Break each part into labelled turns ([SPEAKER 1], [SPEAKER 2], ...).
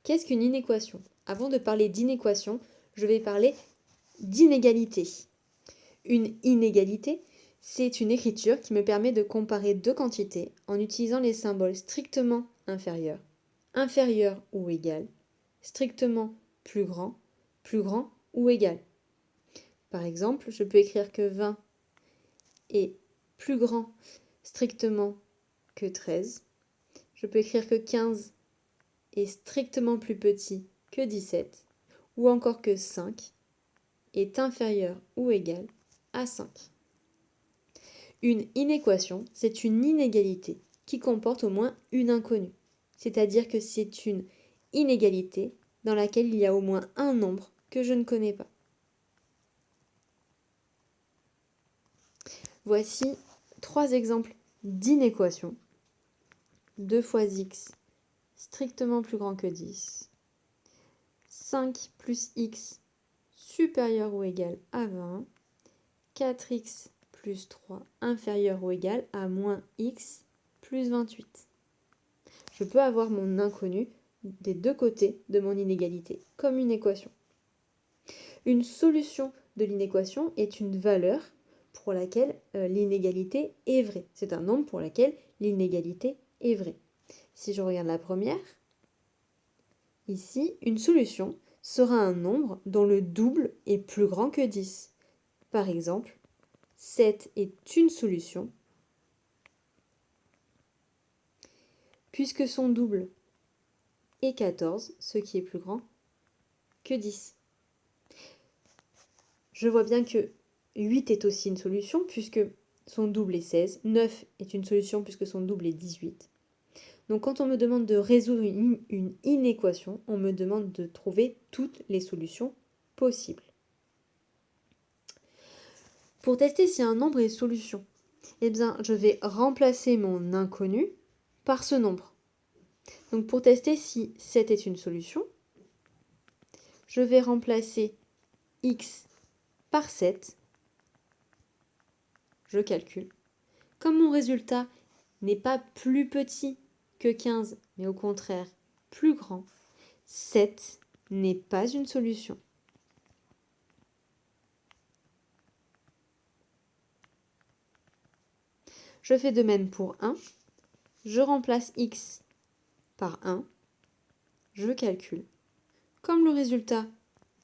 [SPEAKER 1] Qu'est-ce qu'une inéquation? Avant de parler d'inéquation, je vais parler d'inégalité. Une inégalité, c'est une écriture qui me permet de comparer deux quantités en utilisant les symboles strictement inférieurs, inférieur ou égal, strictement plus grand ou égal. Par exemple, je peux écrire que 20 est plus grand strictement que 13. Je peux écrire que 15 est strictement plus petit que 17, ou encore que 5 est inférieur ou égal à 5. Une inéquation, c'est une inégalité qui comporte au moins une inconnue, c'est-à-dire que c'est une inégalité dans laquelle il y a au moins un nombre que je ne connais pas. Voici 3 exemples d'inéquations. 2 fois x strictement plus grand que 10. 5 plus x supérieur ou égal à 20. 4x plus 3 inférieur ou égal à moins x plus 28. Je peux avoir mon inconnu des deux côtés de mon inégalité, comme une équation. Une solution de l'inéquation est une valeur pour laquelle l'inégalité est vraie. C'est un nombre pour lequel l'inégalité est vraie. Si je regarde la première, ici, une solution sera un nombre dont le double est plus grand que 10. Par exemple, 7 est une solution puisque son double est 14, ce qui est plus grand que 10. Je vois bien que 8 est aussi une solution puisque son double est 16. 9 est une solution puisque son double est 18. Donc quand on me demande de résoudre une inéquation, on me demande de trouver toutes les solutions possibles. Pour tester si un nombre est solution, eh bien, je vais remplacer mon inconnu par ce nombre. Donc pour tester si 7 est une solution, je vais remplacer x par 7. Je calcule. Comme mon résultat n'est pas plus petit que 15, mais au contraire plus grand, 7 n'est pas une solution. Je fais de même pour 1. Je remplace x par 1. Je calcule. Comme le résultat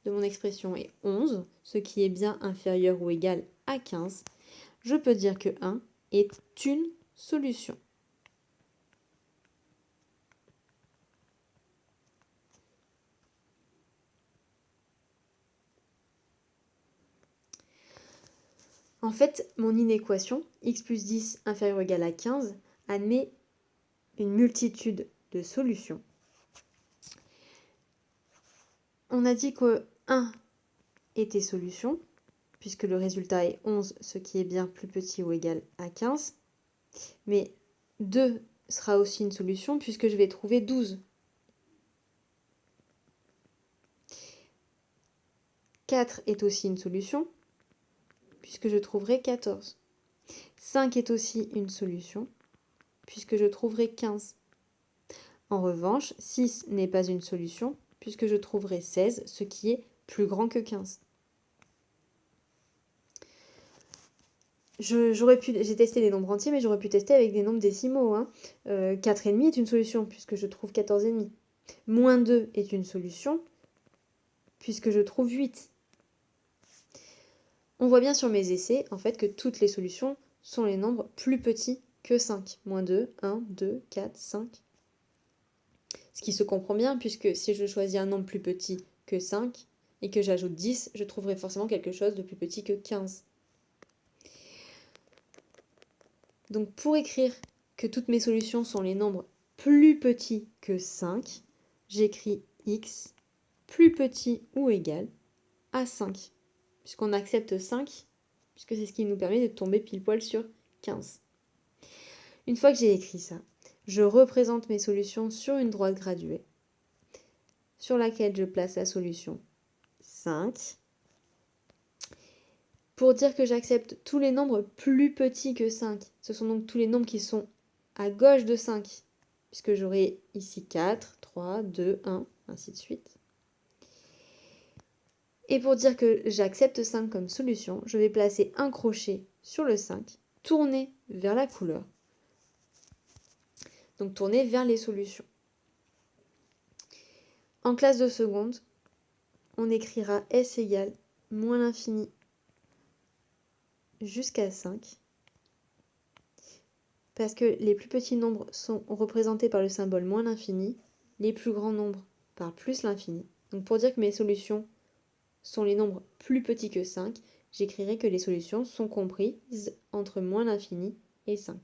[SPEAKER 1] de mon expression est 11, ce qui est bien inférieur ou égal à 15, je peux dire que 1 est une solution. En fait, mon inéquation, x plus 10 inférieur ou égal à 15, admet une multitude de solutions. On a dit que 1 était solution, puisque le résultat est 11, ce qui est bien plus petit ou égal à 15. Mais 2 sera aussi une solution, puisque je vais trouver 12. 4 est aussi une solution, puisque je trouverai 14. 5 est aussi une solution, puisque je trouverai 15. En revanche, 6 n'est pas une solution, puisque je trouverai 16, ce qui est plus grand que 15. J'ai testé des nombres entiers, mais j'aurais pu tester avec des nombres décimaux. 4,5 est une solution, puisque je trouve 14,5. Moins 2 est une solution, puisque je trouve 8. On voit bien sur mes essais, en fait, que toutes les solutions sont les nombres plus petits que 5. Moins 2, 1, 2, 4, 5. Ce qui se comprend bien, puisque si je choisis un nombre plus petit que 5 et que j'ajoute 10, je trouverai forcément quelque chose de plus petit que 15. Donc pour écrire que toutes mes solutions sont les nombres plus petits que 5, j'écris x plus petit ou égal à 5. Puisqu'on accepte 5, puisque c'est ce qui nous permet de tomber pile poil sur 15. Une fois que j'ai écrit ça, je représente mes solutions sur une droite graduée, sur laquelle je place la solution 5. Pour dire que j'accepte tous les nombres plus petits que 5, ce sont donc tous les nombres qui sont à gauche de 5, puisque j'aurai ici 4, 3, 2, 1, ainsi de suite. Et pour dire que j'accepte 5 comme solution, je vais placer un crochet sur le 5, tourner vers la couleur, donc tourner vers les solutions. En classe de seconde, on écrira S égale moins l'infini jusqu'à 5, parce que les plus petits nombres sont représentés par le symbole moins l'infini, les plus grands nombres par plus l'infini. Donc pour dire que mes solutions sont les nombres plus petits que 5, j'écrirai que les solutions sont comprises entre moins l'infini et 5.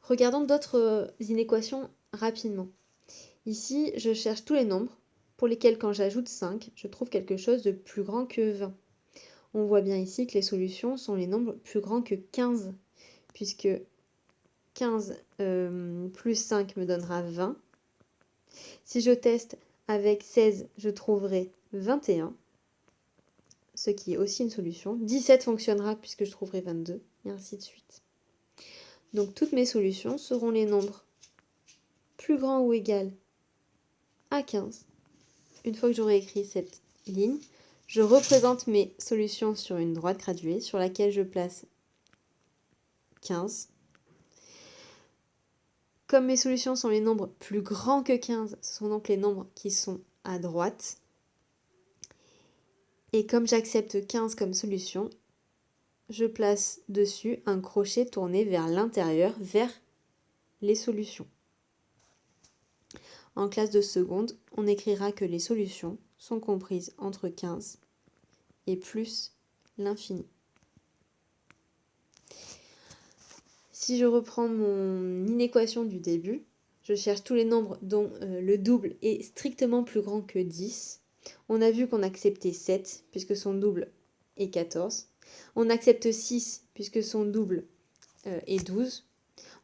[SPEAKER 1] Regardons d'autres inéquations rapidement. Ici, je cherche tous les nombres pour lesquels quand j'ajoute 5, je trouve quelque chose de plus grand que 20. On voit bien ici que les solutions sont les nombres plus grands que 15, puisque 15 plus 5 me donnera 20. Si je teste avec 16, je trouverai 21, ce qui est aussi une solution. 17 fonctionnera puisque je trouverai 22, et ainsi de suite. Donc toutes mes solutions seront les nombres plus grands ou égaux à 15. Une fois que j'aurai écrit cette ligne, je représente mes solutions sur une droite graduée sur laquelle je place 15. Comme mes solutions sont les nombres plus grands que 15, ce sont donc les nombres qui sont à droite. Et comme j'accepte 15 comme solution, je place dessus un crochet tourné vers l'intérieur, vers les solutions. En classe de seconde, on écrira que les solutions sont comprises entre 15 et plus l'infini. Si je reprends mon inéquation du début, je cherche tous les nombres dont le double est strictement plus grand que 10. On a vu qu'on acceptait 7 puisque son double est 14. On accepte 6 puisque son double est 12.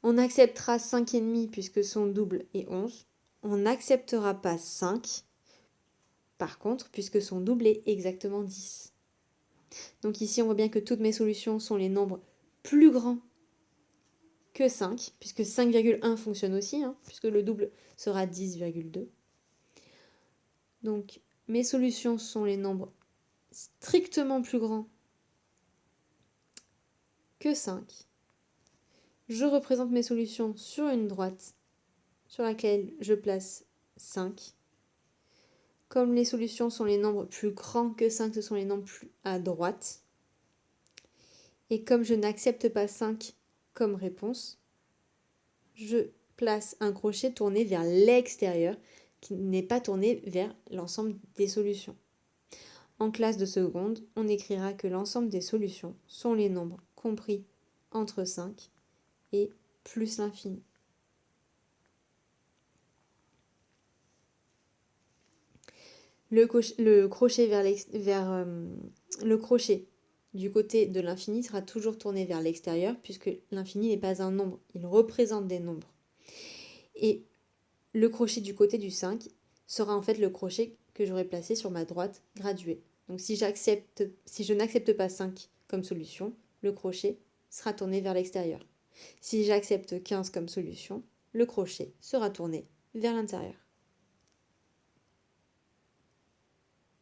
[SPEAKER 1] On acceptera 5,5 puisque son double est 11. On n'acceptera pas 5, par contre, puisque son double est exactement 10. Donc ici, on voit bien que toutes mes solutions sont les nombres plus grands que 5, puisque 5,1 fonctionne aussi, puisque le double sera 10,2. Donc mes solutions sont les nombres strictement plus grands que 5. Je représente mes solutions sur une droite sur laquelle je place 5. Comme les solutions sont les nombres plus grands que 5, ce sont les nombres plus à droite. Et comme je n'accepte pas 5 comme réponse, je place un crochet tourné vers l'extérieur, qui n'est pas tourné vers l'ensemble des solutions. En classe de seconde, on écrira que l'ensemble des solutions sont les nombres compris entre 5 et plus l'infini. Le crochet le crochet du côté de l'infini sera toujours tourné vers l'extérieur puisque l'infini n'est pas un nombre, il représente des nombres. Et le crochet du côté du 5 sera en fait le crochet que j'aurai placé sur ma droite graduée. Donc si je n'accepte pas 5 comme solution, le crochet sera tourné vers l'extérieur. Si j'accepte 15 comme solution, le crochet sera tourné vers l'intérieur.